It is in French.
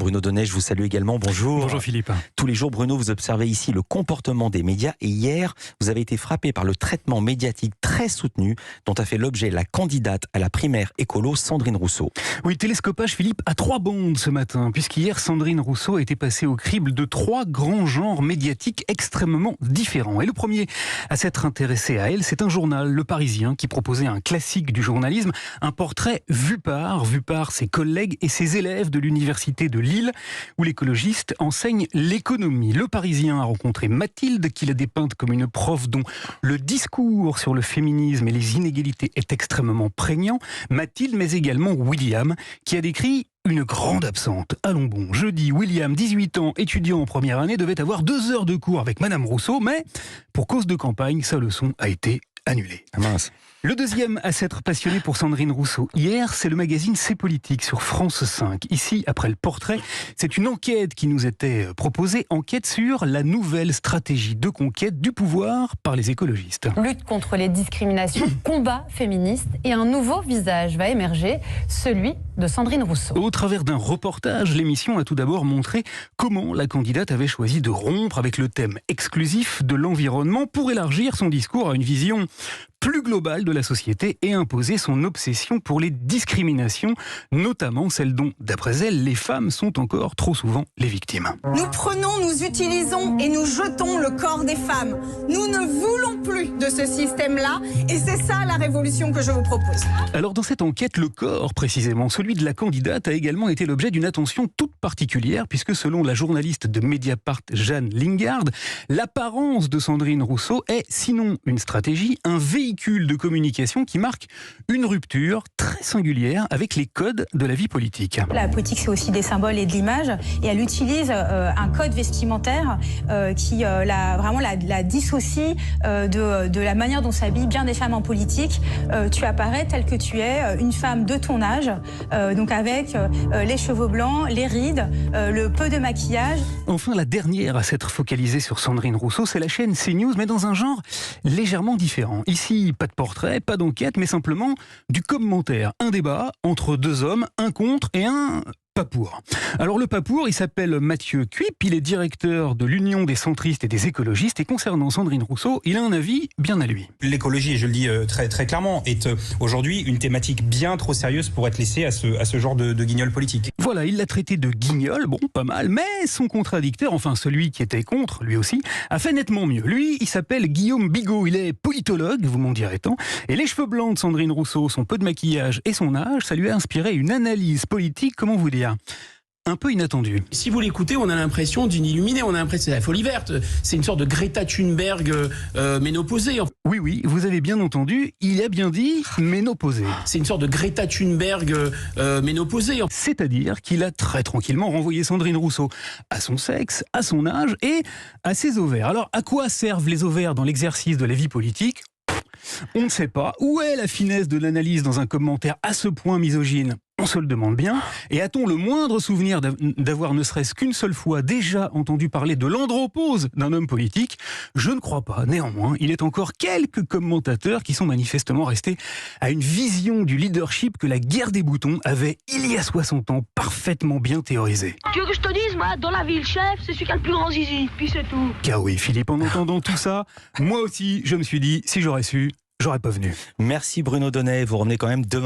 Bruno Donnet, je vous salue également. Bonjour. Bonjour Philippe. Tous les jours, Bruno, vous observez ici le comportement des médias et hier, vous avez été frappé par le traitement médiatique très soutenu dont a fait l'objet la candidate à la primaire écolo Sandrine Rousseau. Oui, télescopage Philippe à 3 bandes ce matin, puisqu'hier Sandrine Rousseau était passée au crible de 3 grands genres médiatiques extrêmement différents. Et le premier à s'être intéressé à elle, c'est un journal, Le Parisien, qui proposait un classique du journalisme, un portrait vu par ses collègues et ses élèves de l'université de Lille, où l'écologiste enseigne l'économie. Le Parisien a rencontré Mathilde, qu'il a dépeinte comme une prof dont le discours sur le féminisme et les inégalités est extrêmement prégnant. Mathilde, mais également William, qui a décrit une grande absente. Allons bon, jeudi, William, 18 ans, étudiant en première année, devait avoir 2 heures de cours avec Madame Rousseau, mais pour cause de campagne, sa leçon a été annulée. Ah mince. Le deuxième à s'être passionné pour Sandrine Rousseau hier, c'est le magazine C'est Politique sur France 5. Ici, après le portrait, c'est une enquête qui nous était proposée, enquête sur la nouvelle stratégie de conquête du pouvoir par les écologistes. Lutte contre les discriminations, combat féministe et un nouveau visage va émerger, celui de Sandrine Rousseau. Au travers d'un reportage, l'émission a tout d'abord montré comment la candidate avait choisi de rompre avec le thème exclusif de l'environnement pour élargir son discours à une vision plus globale de la société et imposer son obsession pour les discriminations, notamment celles dont, d'après elle, les femmes sont encore trop souvent les victimes. Nous prenons, nous utilisons et nous jetons le corps des femmes. Nous ne voulons plus de ce système-là et c'est ça la révolution que je vous propose. Alors dans cette enquête, le corps, précisément, celui de la candidate, a également été l'objet d'une attention toute particulière puisque selon la journaliste de Mediapart, Jeanne Lingard, l'apparence de Sandrine Rousseau est, sinon une stratégie, un véhicule de communication qui marque une rupture très singulière avec les codes de la vie politique. La politique, c'est aussi des symboles et de l'image, et elle utilise un code vestimentaire qui la dissocie de la manière dont s'habillent bien des femmes en politique. Tu apparais telle que tu es, une femme de ton âge, donc avec les cheveux blancs, les rides, le peu de maquillage. Enfin, la dernière à s'être focalisée sur Sandrine Rousseau, c'est la chaîne CNews, mais dans un genre légèrement différent. Ici, pas de portrait, pas d'enquête, mais simplement du commentaire. Un débat entre 2 hommes, un contre et un pas pour. Alors le pas pour, il s'appelle Mathieu Cuip, il est directeur de l'Union des centristes et des écologistes, et concernant Sandrine Rousseau, il a un avis bien à lui. L'écologie, je le dis très, très clairement, est aujourd'hui une thématique bien trop sérieuse pour être laissée à ce genre de guignol politique. Voilà, il l'a traité de guignol, bon, pas mal, mais son contradicteur, enfin celui qui était contre, lui aussi, a fait nettement mieux. Lui, il s'appelle Guillaume Bigot, il est politologue, vous m'en direz tant, et les cheveux blancs de Sandrine Rousseau, son peu de maquillage et son âge, ça lui a inspiré une analyse politique, comment vous dire, un peu inattendu. Si vous l'écoutez, on a l'impression d'une illuminée, on a l'impression que c'est la folie verte. C'est une sorte de Greta Thunberg ménopausée. Oui, vous avez bien entendu, il a bien dit ménopausée. C'est une sorte de Greta Thunberg ménopausée. C'est-à-dire qu'il a très tranquillement renvoyé Sandrine Rousseau à son sexe, à son âge et à ses ovaires. Alors, à quoi servent les ovaires dans l'exercice de la vie politique ? On ne sait pas. Où est la finesse de l'analyse dans un commentaire à ce point misogyne ? On se le demande bien. Et a-t-on le moindre souvenir d'avoir ne serait-ce qu'une seule fois déjà entendu parler de l'andropause d'un homme politique ? Je ne crois pas. Néanmoins, il est encore quelques commentateurs qui sont manifestement restés à une vision du leadership que la guerre des boutons avait, il y a 60 ans, parfaitement bien théorisée. Tu veux que je te dise, moi, dans la vie, le chef, c'est celui qui a le plus grand zizi, puis c'est tout. Car oui, Philippe, en entendant tout ça, moi aussi, je me suis dit, si j'aurais su, j'aurais pas venu. Merci Bruno Donnet, vous revenez quand même demain.